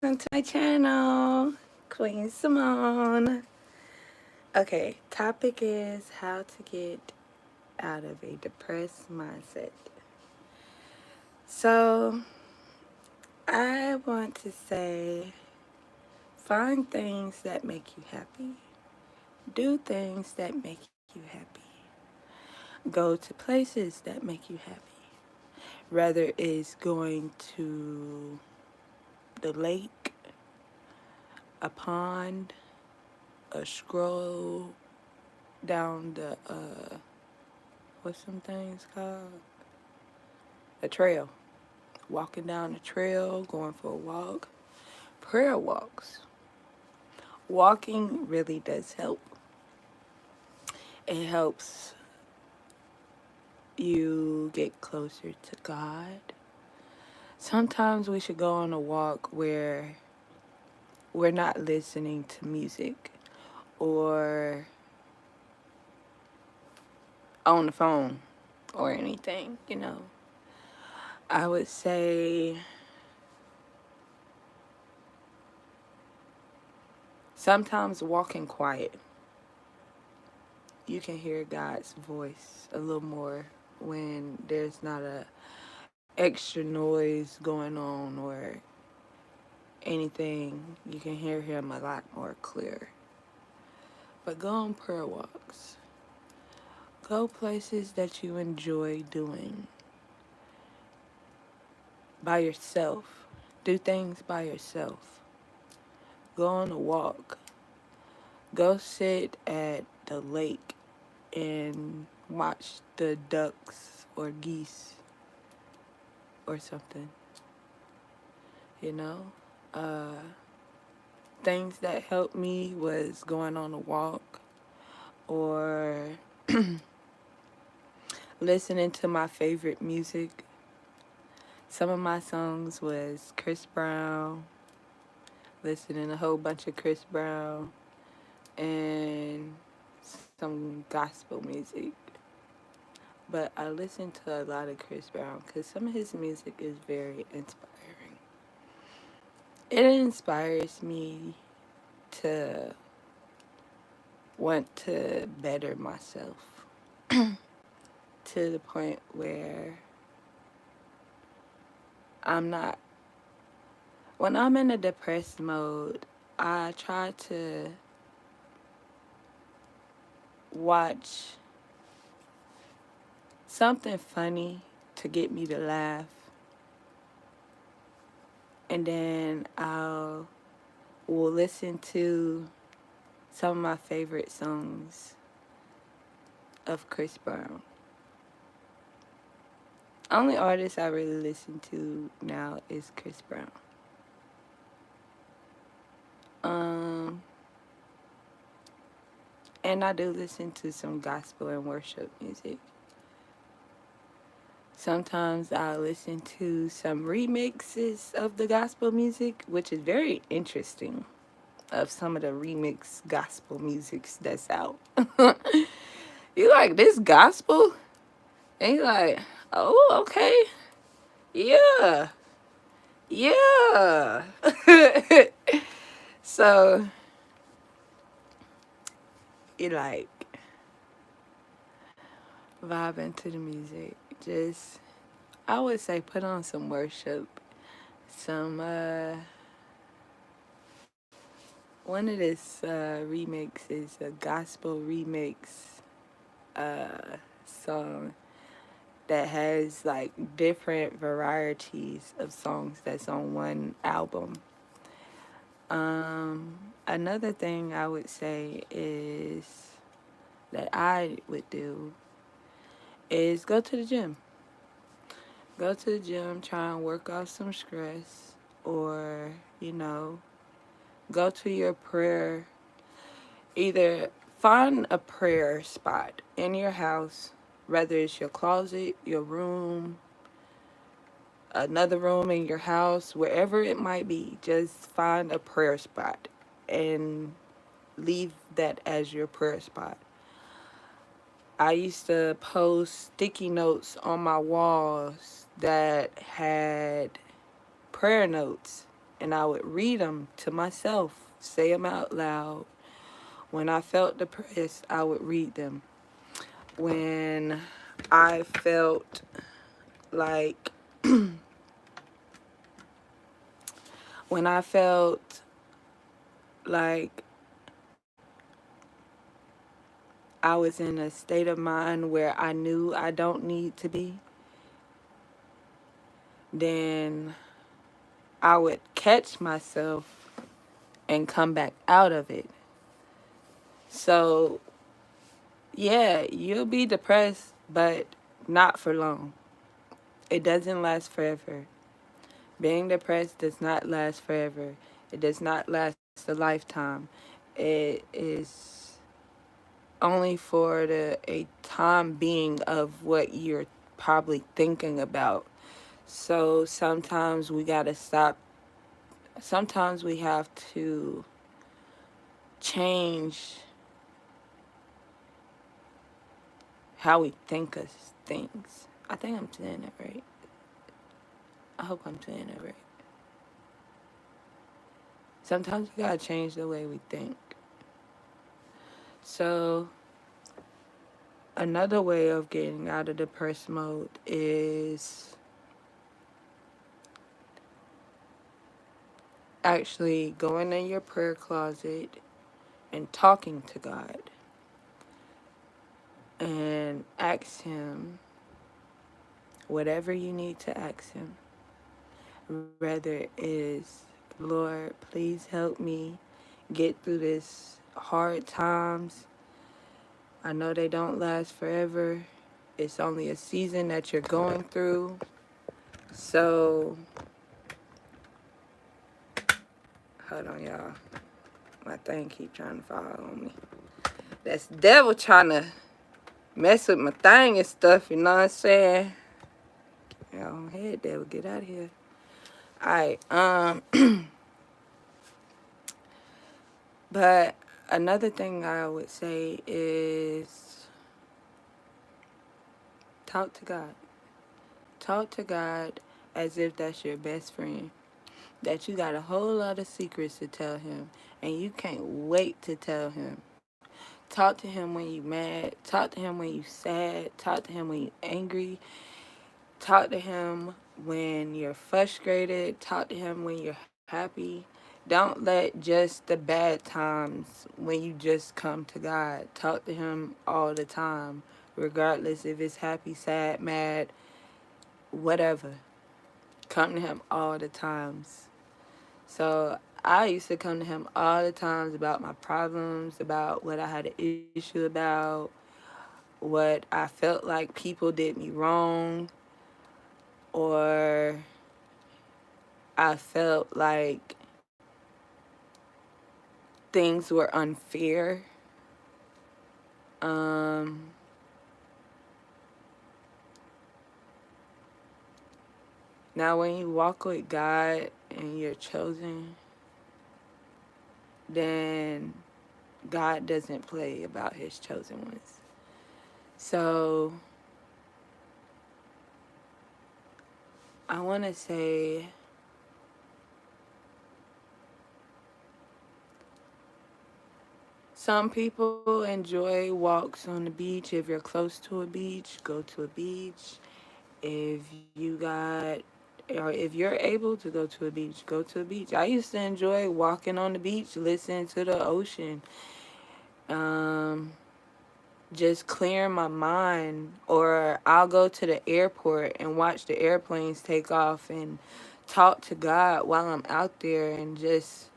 welcome to my channel, Queen Simone. Okay, topic is how to get out of a depressed mindset. So, I want to say find things that make you happy, do things that make you happy, go to places that make you happy. Whether it's going to the lake, a pond, a stroll down the what's some things called? A trail. Walking down the trail, going for a walk. Prayer walks. Walking really does help. It helps you get closer to God. Sometimes we should go on a walk where we're not listening to music or on the phone or anything. I would say sometimes walking quiet. You can hear God's voice a little more when there's not a extra noise going on or anything. You can hear him a lot more clear. But go on prayer walks. Go places that you enjoy doing by yourself. Do things by yourself. Go on a walk. Go sit at the lake and watch the ducks or geese or something. You know? Things that helped me was going on a walk or listening to my favorite music. Some of my songs was Chris Brown, listening to a whole bunch of Chris Brown and some gospel music. But I listen to a lot of Chris Brown because some of his music is very inspiring. It inspires me to want to better myself to the point where I'm not. When I'm in a depressed mode, I try to watch something funny to get me to laugh. And then will listen to some of my favorite songs of Chris Brown. Only artist I really listen to now is Chris Brown. And I do listen to some gospel and worship music. Sometimes I'll listen to some remixes of the gospel music, which is very interesting, of some of the remix gospel musics that's out. You like this gospel? And you're like, oh, okay. Yeah. Yeah. So, you like vibing to the music. Just, I would say put on some worship. Some, one of this remix is a gospel remix song that has like different varieties of songs that's on one album. Another thing I would say is that I would do is go to the gym. Go to the gym, try and work off some stress, or, go to your prayer. Either find a prayer spot in your house, whether it's your closet, your room, another room in your house, wherever it might be. Just find a prayer spot and leave that as your prayer spot. I used to post sticky notes on my walls that had prayer notes. and I would read them to myself, say them out loud. When I felt depressed, I would read them. When I felt like, when I felt like I was in a state of mind where I knew I don't need to be, then I would catch myself and come back out of it. So, yeah, you'll be depressed, but not for long. It doesn't last forever. Being depressed does not last forever. It does not last a lifetime. It is only for a time being of what you're probably thinking about. So sometimes we gotta stop. Sometimes we have to change how we think of things. I think I'm saying that right. I hope I'm saying that right. Sometimes we gotta change the way we think. So another way of getting out of depressed mode is actually going in your prayer closet and talking to God and ask Him whatever you need to ask Him. Whether it is, Lord, please help me get through this hard times. I know they don't last forever. It's only a season that you're going through. So, hold on, y'all. My thing keep trying to fall on me. That's the devil trying to mess with my thing and stuff, you know what I'm saying? Yo, head devil, get out of here. Alright, but another thing I would say is talk to God. Talk to God as if that's your best friend. That you got a whole lot of secrets to tell Him, and you can't wait to tell Him. Talk to Him when you mad. Talk to Him when you sad. Talk to Him when you angry. Talk to Him when you're frustrated. Talk to Him when you're happy. Don't let just the bad times when you just come to God. Talk to Him all the time, regardless if it's happy, sad, mad, whatever. Come to Him all the times. So I used to come to Him all the times about my problems, about what I had an issue about, what I felt like people did me wrong, or I felt like things were unfair. Um, Now, when you walk with God and you're chosen, then God doesn't play about His chosen ones. So I want to say some people enjoy walks on the beach. If you're close to a beach, go to a beach. If you got, or if you're able to go to a beach, go to a beach. I used to enjoy walking on the beach, listening to the ocean, um, just clearing my mind. Or I'll go to the airport and watch the airplanes take off and talk to God while I'm out there and just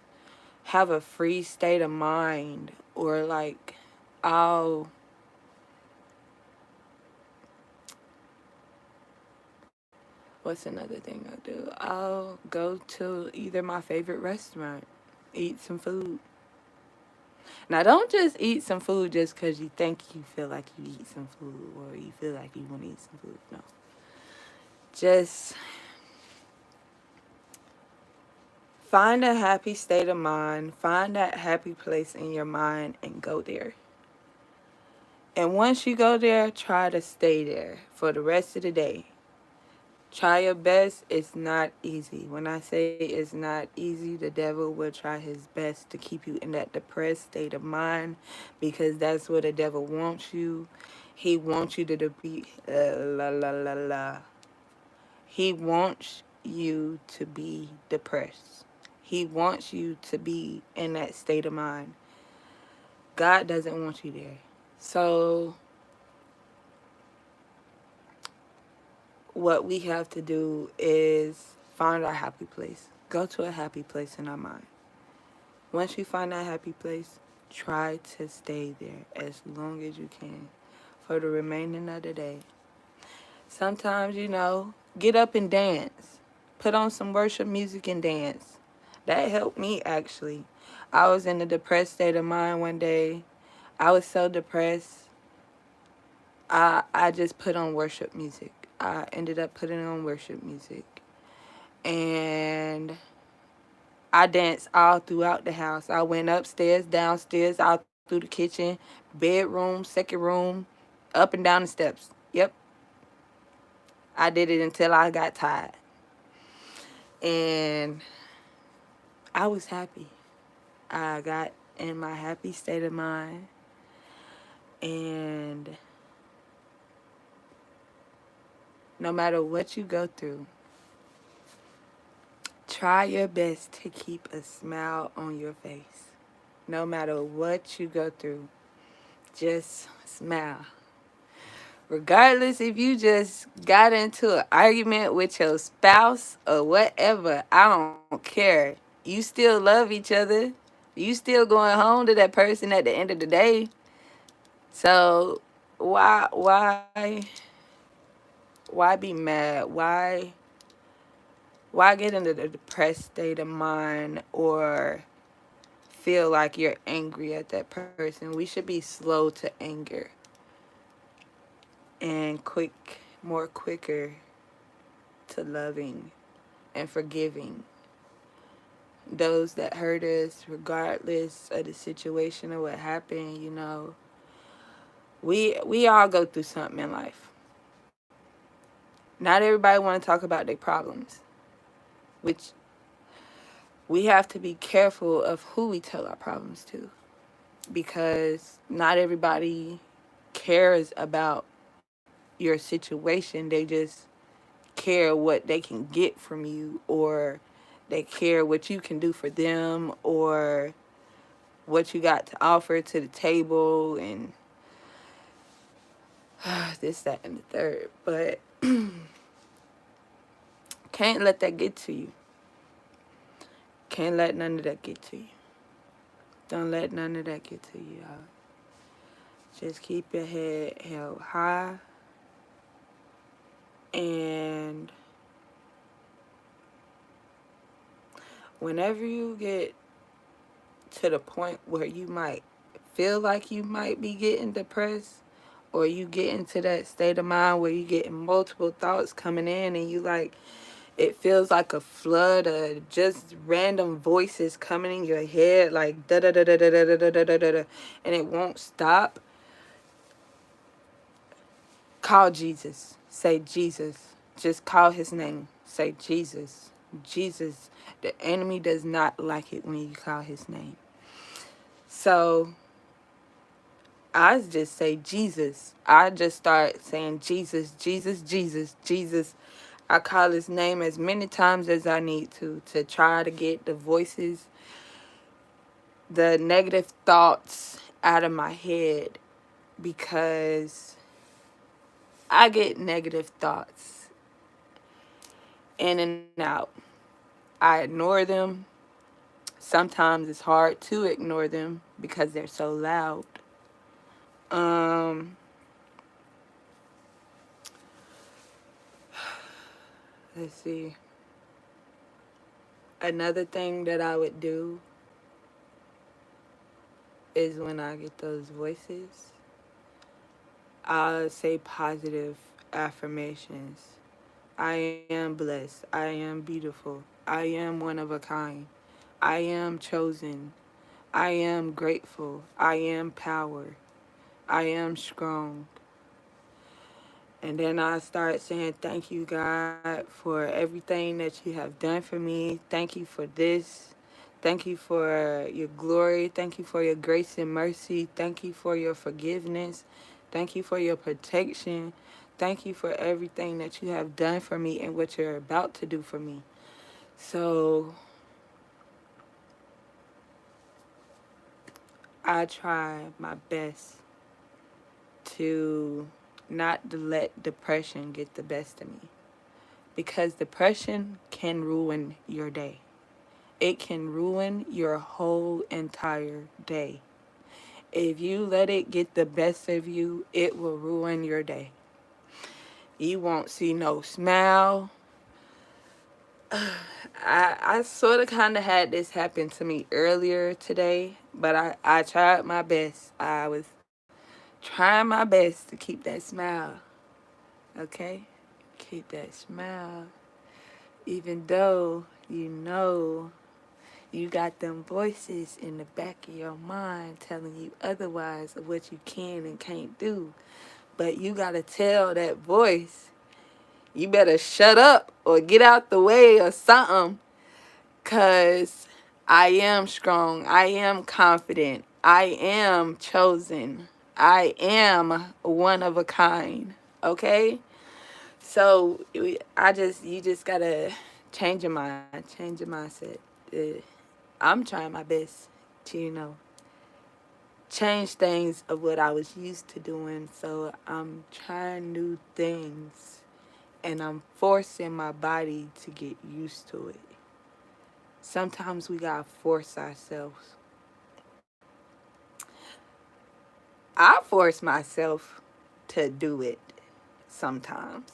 have a free state of mind. Or like, I'll what's another thing I do? I'll go to either my favorite restaurant, eat some food. Now, don't just eat some food just because you think you feel like you eat some food or you feel like you want to eat some food. No. Just find a happy state of mind, find that happy place in your mind, and go there. And once you go there, try to stay there for the rest of the day. Try your best. It's not easy. When I say it's not easy, the devil will try his best to keep you in that depressed state of mind because that's what the devil wants you. He wants you to be la la la la. He wants you to be depressed. He wants you to be in that state of mind. God doesn't want you there. So what we have to do is find our happy place. Go to a happy place in our mind. Once you find that happy place, try to stay there as long as you can for the remaining of the day. Sometimes, get up and dance. Put on some worship music and dance. That helped me actually. I was in a depressed state of mind one day. I was so depressed. I just put on worship music. I ended up putting on worship music. And I danced all throughout the house. I went upstairs, downstairs, out through the kitchen, bedroom, second room, up and down the steps. Yep. I did it until I got tired. And I was happy. I got in my happy state of mind. And no matter what you go through, try your best to keep a smile on your face. No matter what you go through, just smile. Regardless if you just got into an argument with your spouse or whatever, I don't care. You still love each other. You still going home to that person at the end of the day. So why be mad? Why get into the depressed state of mind or feel like you're angry at that person? We should be slow to anger and quicker to loving and forgiving those that hurt us, regardless of the situation or what happened. We all go through something in life. Not everybody want to talk about their problems, which we have to be careful of who we tell our problems to, because not everybody cares about your situation. They just care what they can get from you, or they care what you can do for them, or what you got to offer to the table, and this, that, and the third. But can't let that get to you. Can't let none of that get to you. Don't let none of that get to you, y'all. Just keep your head held high. And whenever you get to the point where you might feel like you might be getting depressed, or you get into that state of mind where you getting multiple thoughts coming in, and it feels like a flood of just random voices coming in your head, like da da da da da da da da da da, and it won't stop. Call Jesus. Say Jesus. Just call his name. Say Jesus. Jesus. The enemy does not like it when you call his name. So I just say Jesus. I just start saying Jesus, Jesus, Jesus, Jesus. I call his name as many times as I need to try to get the voices, the negative thoughts out of my head, because I get negative thoughts in and out. I ignore them. Sometimes it's hard to ignore them because they're so loud. Let's see. Another thing that I would do is when I get those voices, I'll say positive affirmations. I am blessed. I am beautiful. I am one of a kind. I am chosen. I am grateful. I am power. I am strong. And then I start saying, thank you, God, for everything that you have done for me. Thank you for this. Thank you for your glory. Thank you for your grace and mercy. Thank you for your forgiveness. Thank you for your protection. Thank you for everything that you have done for me and what you're about to do for me. So I try my best to not to let depression get the best of me, because depression can ruin your day. It can ruin your whole entire day. If you let it get the best of you, it will ruin your day. You won't see no smile. I sort of kind of had this happen to me earlier today, but I tried my best. I was trying my best to keep that smile, okay? Keep that smile. Even though you know you got them voices in the back of your mind telling you otherwise of what you can and can't do. But you got to tell that voice, you better shut up or get out the way or something. Because I am strong. I am confident. I am chosen. I am one of a kind. Okay? So you just gotta change your mind, change your mindset. I'm trying my best to, change things of what I was used to doing. So I'm trying new things and I'm forcing my body to get used to it. Sometimes we gotta force ourselves. I force myself to do it sometimes.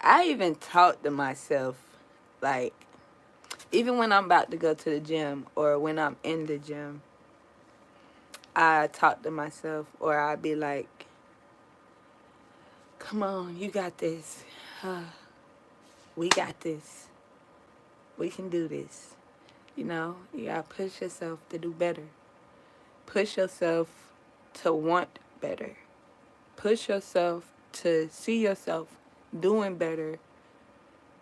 I even talk to myself, like, even when I'm about to go to the gym or when I'm in the gym, I talk to myself, or I be like, come on, you got this. We got this. We can do this. You gotta push yourself to do better. Push yourself to want better. Push yourself to see yourself doing better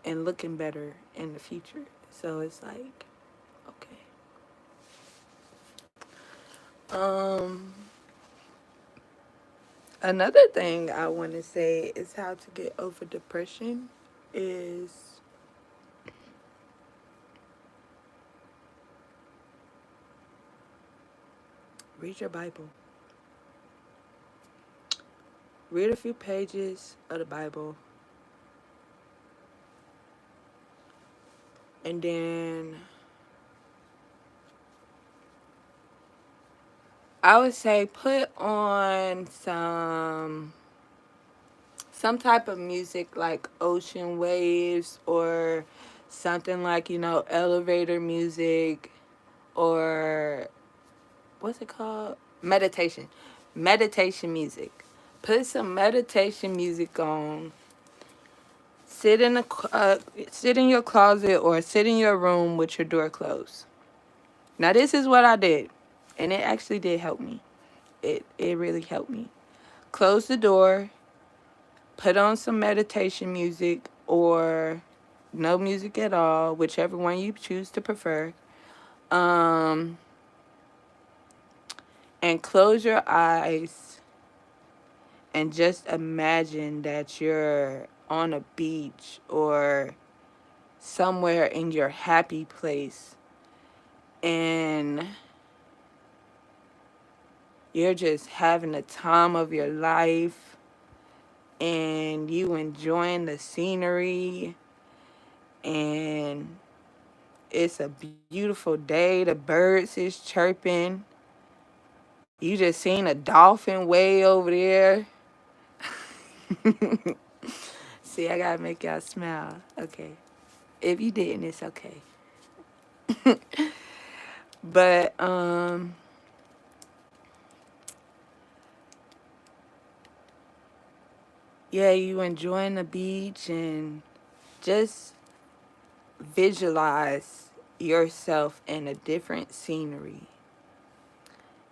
and looking better in the future. So it's like, okay. Another thing I want to say is how to get over depression is read your Bible. Read a few pages of the Bible. And then I would say put on some type of music like ocean waves or something like, elevator music, or what's it called? Meditation music. Put some meditation music on. Sit in sit in your closet or sit in your room with your door closed. Now this is what I did, and it actually did help me. It really helped me. Close the door, put on some meditation music or no music at all, whichever one you choose to prefer. And close your eyes and just imagine that you're on a beach or somewhere in your happy place and you're just having the time of your life and you enjoying the scenery and it's a beautiful day. The birds is chirping. You just seen a dolphin way over there. See, I gotta make y'all smile. Okay. If you didn't, it's okay. But yeah, you enjoying the beach and just visualize yourself in a different scenery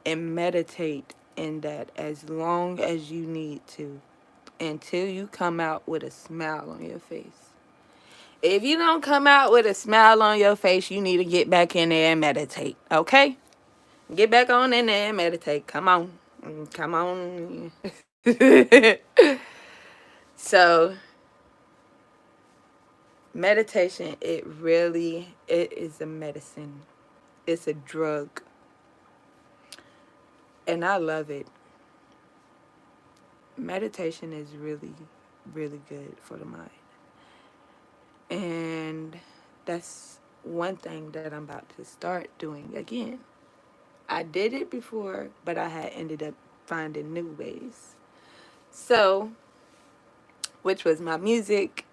and meditate in that as long as you need to. until you come out with a smile on your face. If you don't come out with a smile on your face, you need to get back in there and meditate, okay? Get back on in there and meditate. Come on. Come on. So, meditation, it is a medicine. It's a drug. And I love it. Meditation is really, really good for the mind. And that's one thing that I'm about to start doing again. I did it before, but I had ended up finding new ways. So, which was my music,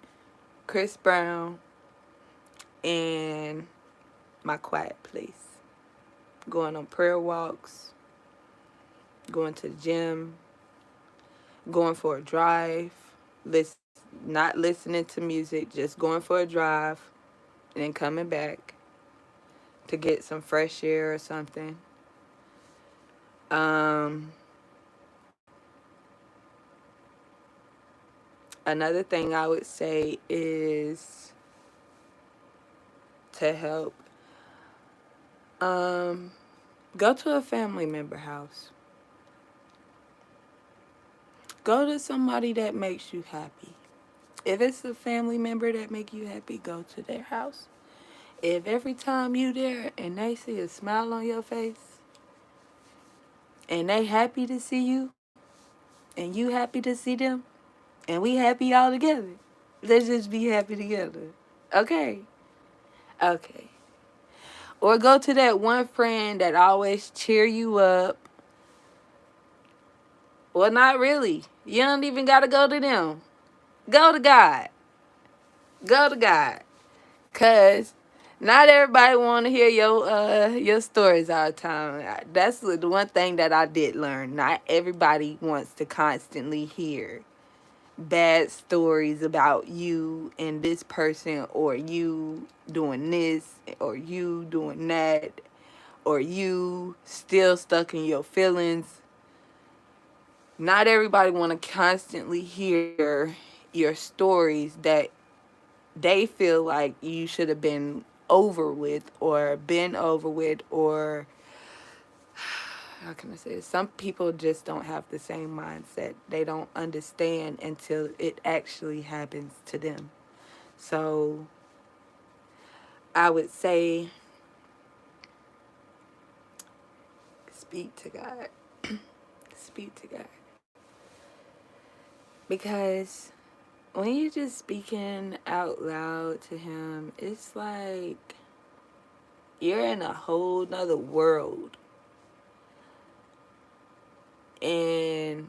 Chris Brown, and my quiet place. Going on prayer walks, going to the gym, going for a drive, not listening to music, just going for a drive, and then coming back to get some fresh air or something. Another thing I would say is to help, go to a family member house. Go to somebody that makes you happy. If it's a family member that make you happy, go to their house. If every time you there and they see a smile on your face and they happy to see you and you happy to see them and we happy all together, let's just be happy together. Okay? Okay. Or go to that one friend that always cheer you up. Well, not really. You don't even got to go to them. Go to God. Go to God. Cause not everybody want to hear your stories all the time. That's the one thing that I did learn. Not everybody wants to constantly hear bad stories about you and this person, or you doing this, or you doing that, or you still stuck in your feelings. Not everybody want to constantly hear your stories that they feel like you should have been over with, or been over with, or how can I say this? Some people just don't have the same mindset. They don't understand until it actually happens to them. So I would say speak to God. Speak to God. Because when you're just speaking out loud to Him, it's like you're in a whole nother world. And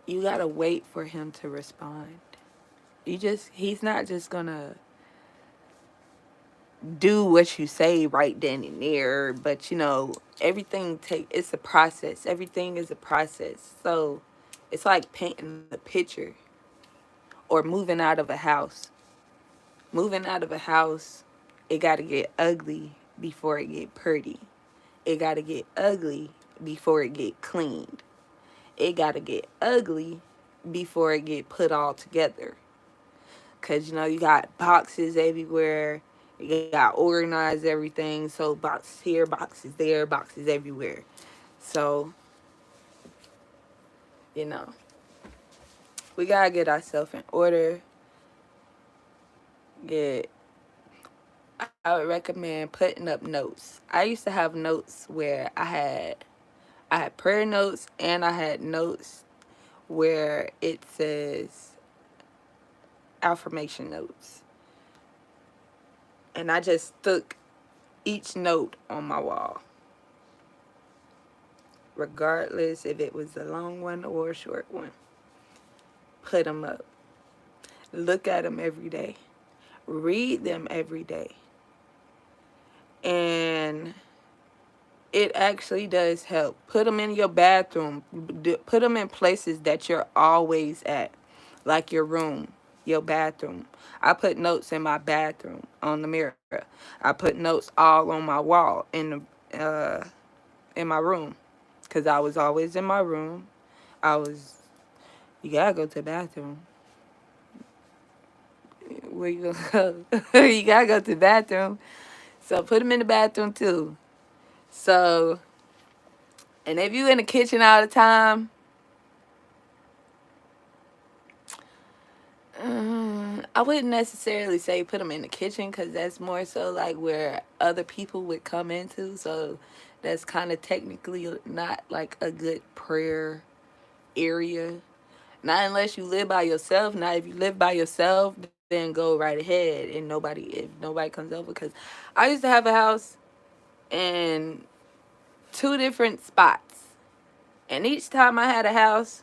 you gotta wait for Him to respond. He's not just gonna do what you say right then and there, but it's a process. Everything is a process. So it's like painting a picture or moving out of a house. Moving out of a house, it gotta get ugly before it get pretty. It gotta get ugly before it get cleaned. It gotta get ugly before it get put all together. Cause you got boxes everywhere. You got organized everything. So boxes here, boxes there, boxes everywhere. So, you know, we gotta get ourselves in order. Get I would recommend putting up notes. I used to have notes where I had prayer notes, and I had notes where it says affirmation notes. And I just stuck each note on my wall, regardless if it was a long one or a short one. Put them up. Look at them every day. Read them every day. And it actually does help. Put them in your bathroom. Put them in places that you're always at, like your room, your bathroom. I put notes in my bathroom on the mirror. I put notes all on my wall in the in my room. Because I was always in my room. I was, you gotta go to the bathroom. Where you gonna go? You gotta go to the bathroom. So put them in the bathroom too. So, and if you in the kitchen all the time, I wouldn't necessarily say put them in the kitchen because that's more so like where other people would come into. So that's kind of technically not like a good prayer area. Not unless you live by yourself. Now, if you live by yourself, then go right ahead and if nobody comes over. Because I used to have a house in two different spots. And each time I had a house,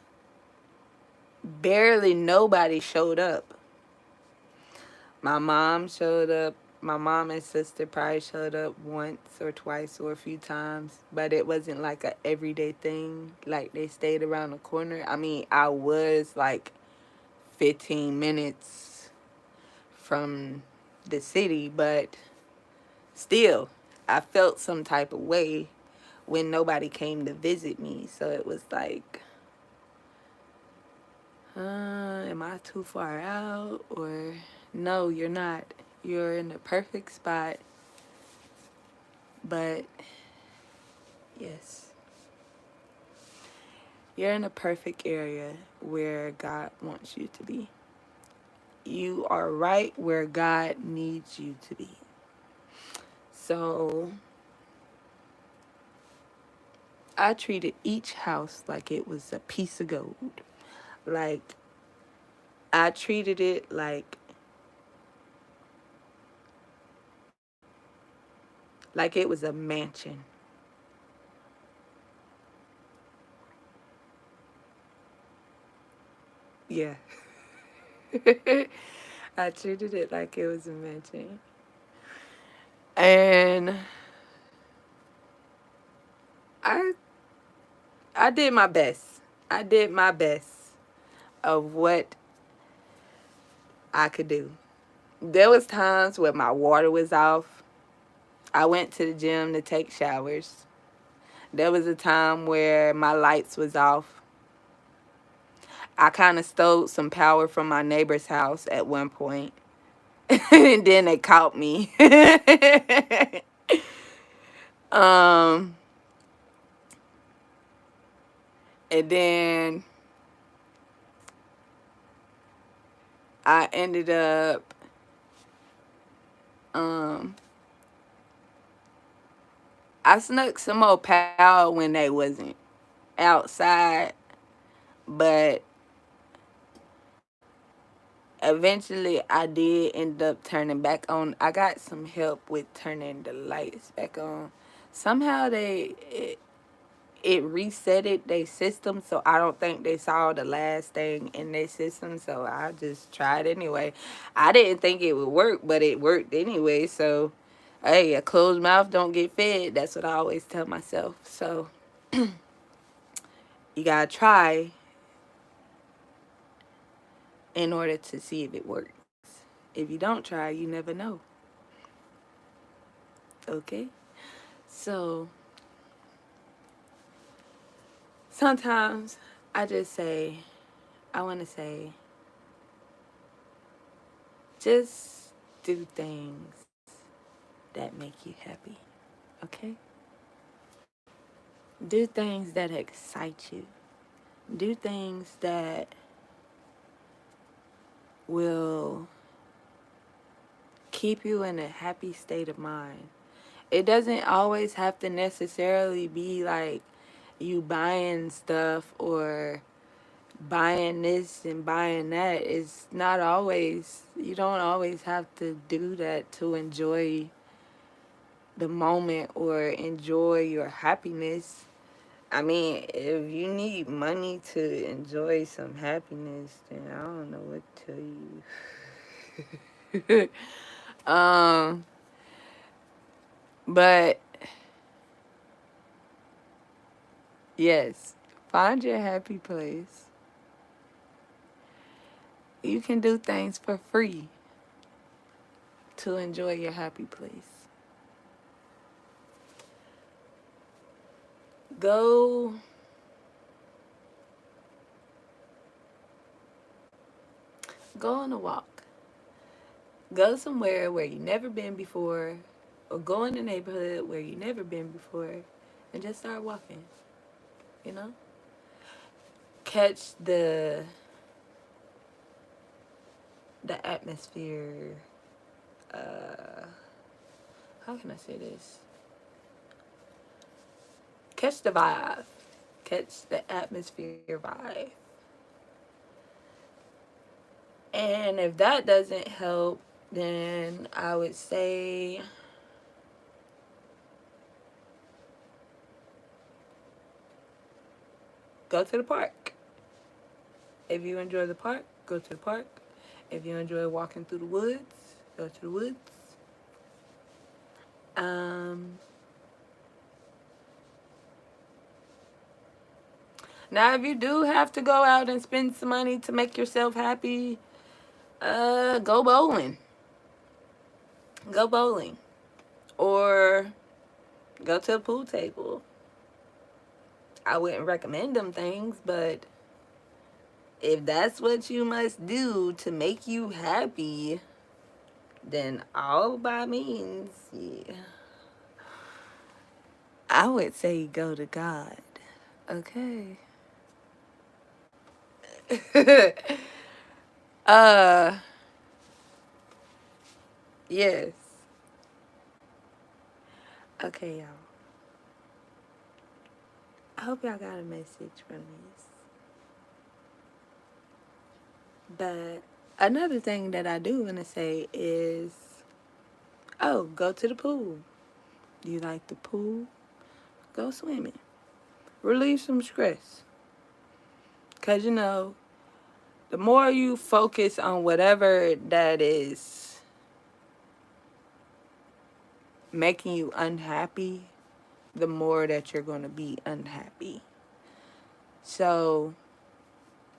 barely nobody showed up. My mom showed up. My mom and sister probably showed up once or twice or a few times, but it wasn't like a everyday thing. Like they stayed around the corner. I mean, I was like 15 minutes from the city, but still, I felt some type of way when nobody came to visit me. So it was like, am I too far out? Or no, you're not. You're in the perfect spot. But yes, you're in a perfect area where God wants you to be. You are right where God needs you to be. So I treated each house like it was a piece of gold. Like I treated it like it was a mansion. Yeah. I treated it like it was a mansion. And I I did my best. I did my best of what I could do. There was times where my water was off. I went to the gym to take showers. There was a time where my lights was off. I kind of stole some power from my neighbor's house at one point. And then they caught me. um and then I ended up um I snuck some more power when they wasn't outside, but eventually I did end up turning back on. I got some help with turning the lights back on. Somehow it reset it their system, so I don't think they saw the last thing in their system, so I just tried anyway. I didn't think it would work, but it worked anyway. So hey, a closed mouth don't get fed. That's what I always tell myself. So you gotta try in order to see if it works. If you don't try, you never know. Okay? So sometimes I just say, I want to say, just do things that make you happy. Okay? Do things that excite you. Do things that will keep you in a happy state of mind. It doesn't always have to necessarily be like you buying stuff or buying this and buying that. It's not always, you don't always have to do that to enjoy the moment or enjoy your happiness. I mean, if you need money to enjoy some happiness, then I don't know what to tell you. But yes, find your happy place. You can do things for free to enjoy your happy place. Go on a walk. Go somewhere where you never been before, or go in the neighborhood where you never been before, and just start walking. You know, catch the atmosphere. How can I say this? Catch the vibe. Catch the atmosphere vibe. And if that doesn't help, then I would say go to the park. If you enjoy the park, go to the park. If you enjoy walking through the woods, go to the woods. Now, if you do have to go out and spend some money to make yourself happy, go bowling. Go bowling. Or go to a pool table. I wouldn't recommend them things, but if that's what you must do to make you happy, then all by means, yeah. I would say go to God. Okay. uh, yes. Okay, y'all. I hope y'all got a message from this. But another thing that I do want to say is, oh, go to the pool. You like the pool? Go swimming. Relieve some stress. Because, you know, the more you focus on whatever that is making you unhappy, the more that you're going to be unhappy. So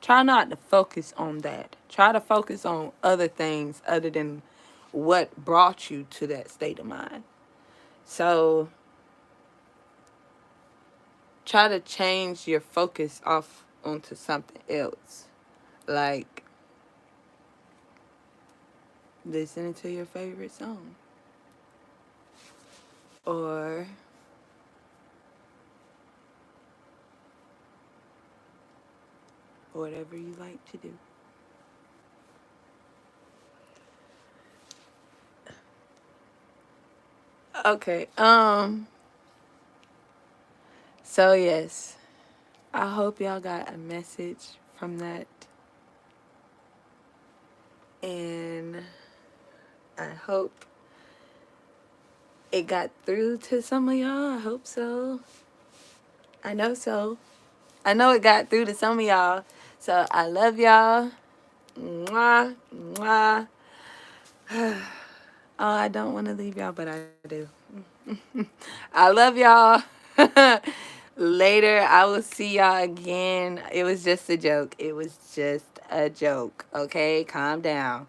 try not to focus on that. Try to focus on other things other than what brought you to that state of mind. So try to change your focus off onto something else. Like listening to your favorite song. Or whatever you like to do. Okay, so yes, I hope y'all got a message from that. And I hope it got through to some of y'all. I hope so. I know so. I know it got through to some of y'all. So I love y'all. Mwah, mwah. Oh, I don't want to leave y'all, but I do. I love y'all. Later, I will see y'all again. It was just a joke. It was just a joke. Okay, calm down.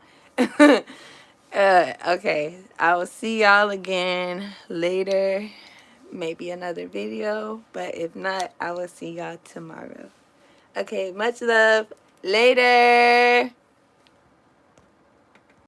Okay, I will see y'all again later. Maybe another video, but if not, I will see y'all tomorrow. Okay, much love. Later.